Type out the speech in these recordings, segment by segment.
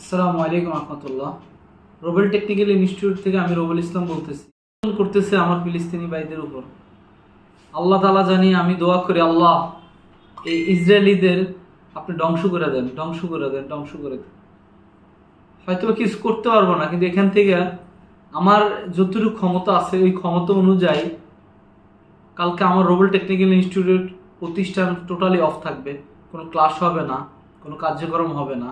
আসসালামু আলাইকুম রহমতুল্লাহ। Robel technical institute থেকে আমি রোবেল ইসলাম বলতেছি। করতেছে আমার ফিলিস্তিনি ভাইদের উপর। আল্লাহ তাআলা জানি, আমি দোয়া করি আল্লাহ এই ইসরায়েলিদের আপনি ধ্বংস করে দেন, ধ্বংস করে দেন, ধ্বংস করে দেন। হয়তো কিছু করতে পারবো না, কিন্তু এখান থেকে আমার যতটুকু ক্ষমতা আছে ওই ক্ষমতা অনুযায়ী কালকে আমার রোবেল টেকনিক্যাল ইনস্টিটিউট প্রতিষ্ঠান টোটালি অফ থাকবে, কোনো ক্লাস হবে না, কোনো কার্যক্রম হবে না।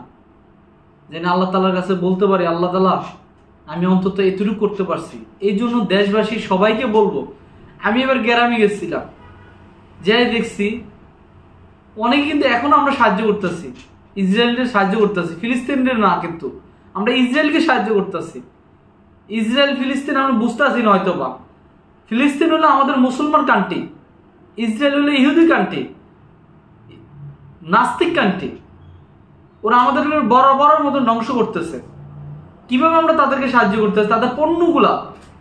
যেন আল্লাহ তাআলার কাছে বলতে পারি, আল্লাহ তাআলা আমি অন্তত এতটুকু করতে পারছি। এই জন্য দেশবাসী সবাইকে বলবো, আমি এবার গ্রামে গেছিলাম, যাই দেখছি অনেকে কিন্তু এখন আমরা সাহায্য করতেছি, ইসরায়েলের সাহায্য করতেছি, ফিলিস্তিনের না, কিন্তু আমরা ইসরায়েলকে সাহায্য করতেছি। ইসরায়েল ফিলিস্তিন আমরা বুঝতেছি না হয়তো বা। ফিলিস্তিন হলো আমাদের মুসলমান কান্ট্রি, ইসরায়েল হলো ইহুদি কান্ট্রি, নাস্তিক কান্ট্রি। ওরা আমাদের বড় বড় মতো ধ্বংস করতেছে। কিভাবে আমরা তাদেরকে সাহায্য করতেছি? তাদের পণ্যগুলা,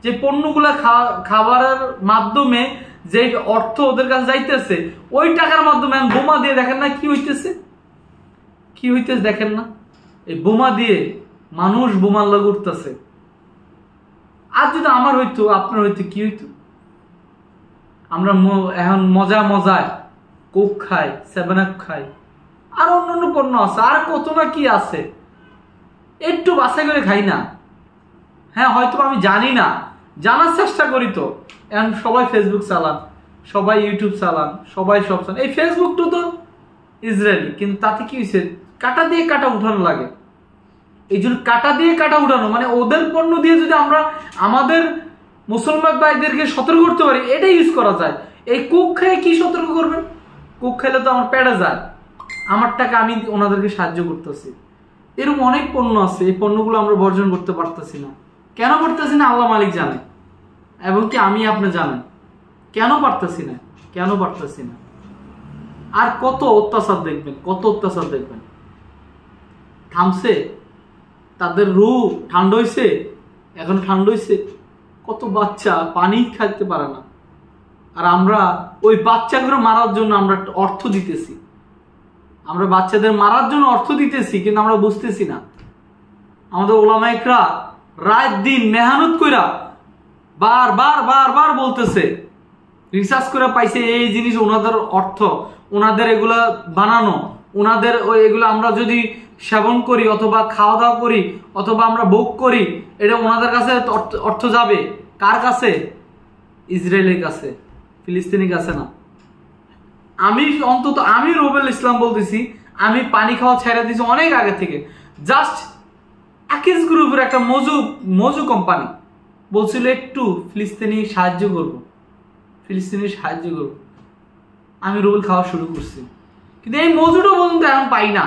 যে পণ্যগুলা খাবারের মাধ্যমে যে অর্থ ওদের কাছে যাইতেছে, ওই টাকার মাধ্যমে বোমা দিয়ে দেখেন না কি হইতেছে, কি হইতেছে দেখেন না। এই বোমা দিয়ে মানুষ বোমার লাগে উঠতেছে। আর যদি আমার হইতো, আপনার হইতো, কি হইতো? আমরা এখন মজায় কোক খাই, 7 আপ খাই, আর অন্যান্য পণ্য আছে, আর কত না কি আছে, একটু বাছাই করে খাই না? হ্যাঁ, হয়তো আমি জানি না, জানার চেষ্টা করি। তো এখন সবাই ফেসবুক চালান, সবাই ইউটিউব চালান, সবাই সব চালান। এই ফেসবুকটা তো ইসরায়েলি, কিন্তু তাতে কি হয়েছে? কাটা দিয়ে কাটা উঠানো লাগে। এই জন্য কাটা দিয়ে কাটা উঠানো মানে ওদের পণ্য দিয়ে যদি আমরা আমাদের মুসলমান ভাইদেরকে সতর্ক করতে পারি, এটা ইউজ করা যায়। এই কোক খেয়ে কি সতর্ক করবেন? কোক খেলে তো আমার পেটে যায়, আমার টাকা আমি ওনাদেরকে সাহায্য করতেছি। এরকম অনেক পণ্য আছে, এই পণ্যগুলো আমরা বর্জন করতে পারতেছি না। কেন পারতেছি না আল্লাহ মালিক জানে, এবং কি আমি আপনি জানেন কেন পারতেছি না, কেন পারতেছি না। আর কত অত্যাচার দেখবেন, কত অত্যাচার দেখবেন। থামছে? তাদের রূহ ঠান্ডা হয়েছে, এখন ঠান্ডা হয়েছে। কত বাচ্চা পানি খাইতে পারে না, আর আমরা ওই বাচ্চাগুলো মারার জন্য আমরা অর্থ দিতেছি। আমরা বাচ্চাদের মারার জন্য অর্থ দিতেছি, কিন্তু আমরা বুঝতেছি না। আমাদের ওলামাইকরা রাত দিন মেহনত কইরা বার বলতেছে, রিসার্চ করে পাইছে এই জিনিস, ওনাদের অর্থ, ওনাদের এগুলা বানানো, ওনাদের এগুলো আমরা যদি সেবন করি অথবা খাওয়া দাওয়া করি অথবা আমরা ভোগ করি, এটা ওনাদের কাছে অর্থ যাবে। কার কাছে? ইসরায়েলের কাছে, ফিলিস্তিনের কাছে না। আমি রোবেল ইসলাম বলতেছি, আমি পানি খাওয়া ছেড়ে দিয়েছি অনেক আগে থেকে। জাস্ট আকিজ গ্রুপের একটা মজু কোম্পানি বলছিল একটু ফিলিস্তিনি সাহায্য করব, ফিলিস্তিনি সাহায্য করব, আমি রোবেল খাওয়া শুরু করছি। কিন্তু এই মজুটা পর্যন্ত এখন পাই না।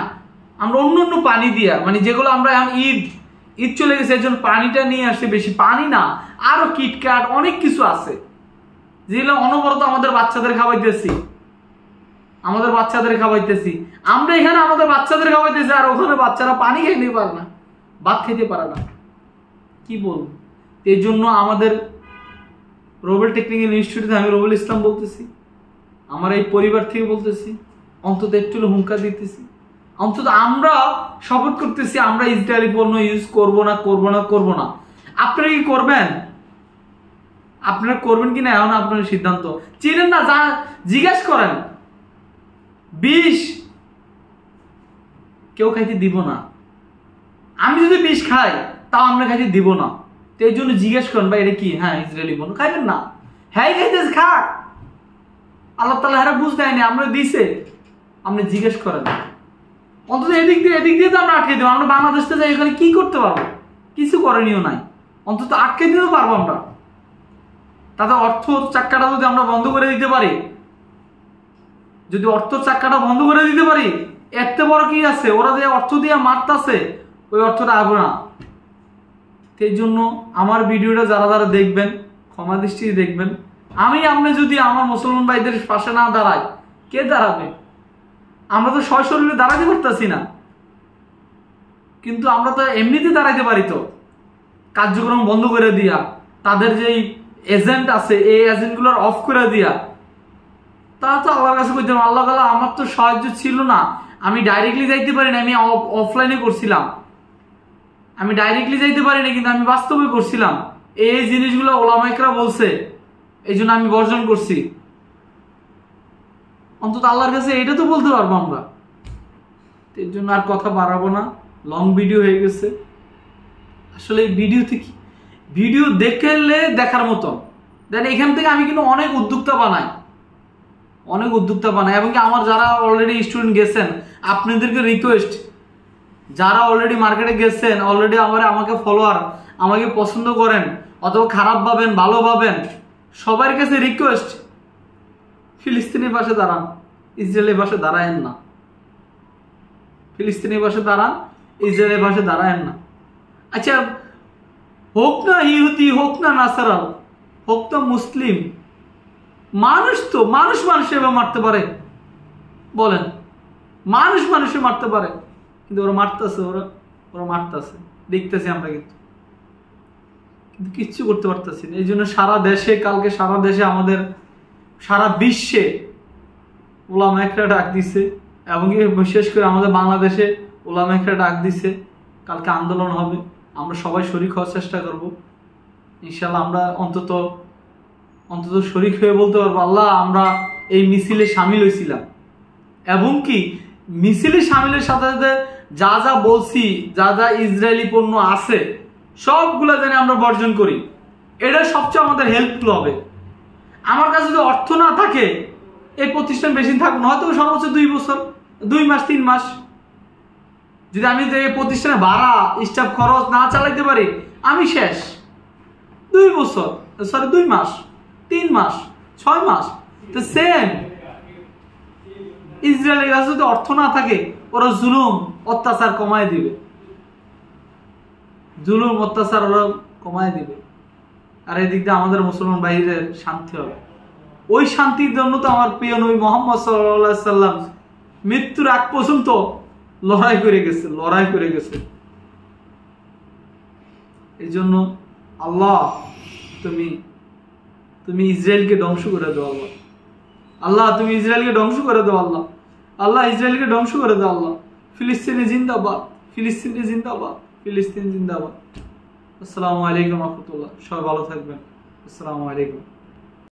আমরা অন্য পানি দিয়া, মানে যেগুলো আমরা এখন ঈদ চলে গেছে এর জন্য পানিটা নিয়ে আসছে বেশি, পানি না, আরো কিটক্যাট অনেক কিছু আছে যেগুলো অনবরত আমাদের বাচ্চাদের খাওয়াইতেছি, আমরা এখানে আমাদের বাচ্চাদের খাওয়াইতেছি, আর ওখানে বাচ্চারা পানি খাইতে পারে না, ভাত খেতে পারে না। কি বলবো? এই জন্য আমাদের রোবেল টেকনিক্যাল ইনস্টিটিউটে আমি রোবেল ইসলাম বলতেছি, আমার এই পরিবার থেকে বলতেছি, অন্তত একটু হুঙ্কার দিতেছি, অন্তত আমরা শপথ করতেছি আমরা ইসরায়েলি পণ্য ইউজ করবো না। আপনারা কি করবেন? আপনারা করবেন কিনা এখন আপনার সিদ্ধান্ত। চিনেন না, জিজ্ঞাসা করেন। বিষ কেউ খাইতে দিব না। আমি যদি বিষ খাই তাও আমরা খাইতে দিব না। তো এই জন্য জিজ্ঞেস করেন, ভাই এটা কি? হ্যাঁ ইসরায়েলি পণ্য, খাইবেন না? হ্যাঁ খাইতেছে, খাক। আল্লাহ তাআলা হারা বুঝ দেয়নি, আমরা দিছে। আপনি জিজ্ঞেস করেন। অন্তত এদিক দিয়ে তো আমরা আটকে দেবো। আমরা বাংলাদেশে যাই, এখানে কি করতে পারবো? কিছু করণীয় নাই। অন্তত আটকে দিতে পারবো আমরা। তাদের অর্থ চাক্কাটা যদি আমরা বন্ধ করে দিতে পারি, এত বড় কি আছে? ওরা যে অর্থ দিয়ে মারতাছে, ওই অর্থটা আসবে না। সেই জন্য আমার ভিডিওটা যারা দেখবেন, ক্ষমা দৃষ্টিতে দেখবেন। আপনি যদি আমার মুসলমান ভাইদের পাশে না দাঁড়ায়, কে দাঁড়াবে? আমরা তো সশরীরে দাঁড়াতে পারতেছি না, কিন্তু আমরা তো এমনিতে দাঁড়াইতে পারি। তো কার্যক্রম বন্ধ করে দিয়া, তাদের যে এজেন্ট আছে এই এজেন্টগুলোর অফ করে দিয়া, তা তো আল্লাহর কাছে কইতাম, আল্লাহ তাআলা আমার তো সাহায্য ছিল না, আমি ডাইরেক্টলি যাইতে পারি না, আমি অফলাইনে করছিলাম। আমি ডাইরেক্টলি যাইতে পারি না, কিন্তু আমি বাস্তবে করছিলাম। এই জিনিসগুলো ওলামাইকরা বলছে, এই জন্য আমি বর্জন করছি। অন্তত আল্লাহর কাছে এটা তো বলতে পারবো আমরা। এর জন্য আর কথা বাড়াবো না, লং ভিডিও হয়ে গেছে। আসলে এই ভিডিও দেখলে দেখার মতো। দেন এখান থেকে আমি কিন্তু অনেক উদ্যোক্তা বানাই, এবং কি আমার যারা অলরেডি স্টুডেন্ট গেছেন, আপনাদেরকে রিকোয়েস্ট, যারা অলরেডি মার্কেটে গেছেন, অলরেডি আমাকে ফলোয়ার, আমাকে পছন্দ করেন, অথবা খারাপ ভাবেন ভালো ভাবেন, সবার কাছে রিকোয়েস্ট, ফিলিস্তিনের পাশে দাঁড়ান, ইসরায়েলের পাশে দাঁড়ায়েন না। ফিলিস্তিনের পাশে দাঁড়ান, ইসরায়েলের পাশে দাঁড়ায়েন না। আচ্ছা, হোক না ইহুদি, হোক না নাসারাল, হোক না মুসলিম, মানুষ তো মানুষে মারতে পারে, বলেন? মানুষে মারতে পারে, কিন্তু ওরা মারতেছে, ওরা মারতেছে, দেখতেছি আমরা, কিন্তু কিচ্ছু করতে পারতেছি না। এই জন্য সারা দেশে, কালকে সারা দেশে, আমাদের সারা বিশ্বে ওলামা একটা ডাক দিছে, এবং বিশেষ করে আমাদের বাংলাদেশে ওলামা একটা ডাক দিছে, কালকে আন্দোলন হবে। আমরা সবাই শরিক হওয়ার চেষ্টা করব ইনশাল্লাহ। আমরা অন্তত শরিক হয়ে বলতে পারবো, আল্লাহ আমরা এই মিছিলে সামিল হয়েছিলাম, এবং কি মিছিলে সামিলের সাথে সাথে যা যা বলছি, যা যা ইসরায়েলি পণ্য আছে সবগুলা যেন আমরা বর্জন করি। এটা সবচেয়ে আমাদের হেল্পফুল হবে। আমার কাছে যদি অর্থ না থাকে, এই প্রতিষ্ঠান বেশি থাকবো না, হয়তো সর্বোচ্চ 2 বছর, 2 মাস 3 মাস। যদি আমি এই প্রতিষ্ঠানে ভাড়া, স্টাফ খরচ না চালাইতে পারি, আমি শেষ। 2 বছর, সরি 2 মাস, 3 মাস, 6 মাস, তো সেম। ইসরায়েলের কাছে যদি অর্থ না থাকে, ওরা জুলুম অত্যাচার কমায় দিবে, ওরা কমায় দিবে। আর এদিক দিয়ে আমাদের মুসলমান ভাইদের শান্তি হবে। ওই শান্তির জন্য তো আমার প্রিয় নবী মুহাম্মদ সাল্লাল্লাহু আলাইহি সাল্লাম মৃত্যুর আগ পর্যন্ত লড়াই করে গেছে। এই জন্য আল্লাহ, তুমি ইসরায়েলকে ধ্বংস করে দাও। আল্লাহ তুমি ইসরায়েলকে ধ্বংস করে দাও। আল্লাহ ইসরায়েলকে ধ্বংস করে দাও। আল্লাহ ফিলিস্তিনে জিন্দাবাদ, ফিলিস্তিন জিন্দাবাদ। আসসালামু আলাইকুম ওয়া রাহমাতুল্লাহ। সবাই ভালো থাকবেন। আসসালামু আলাইকুম।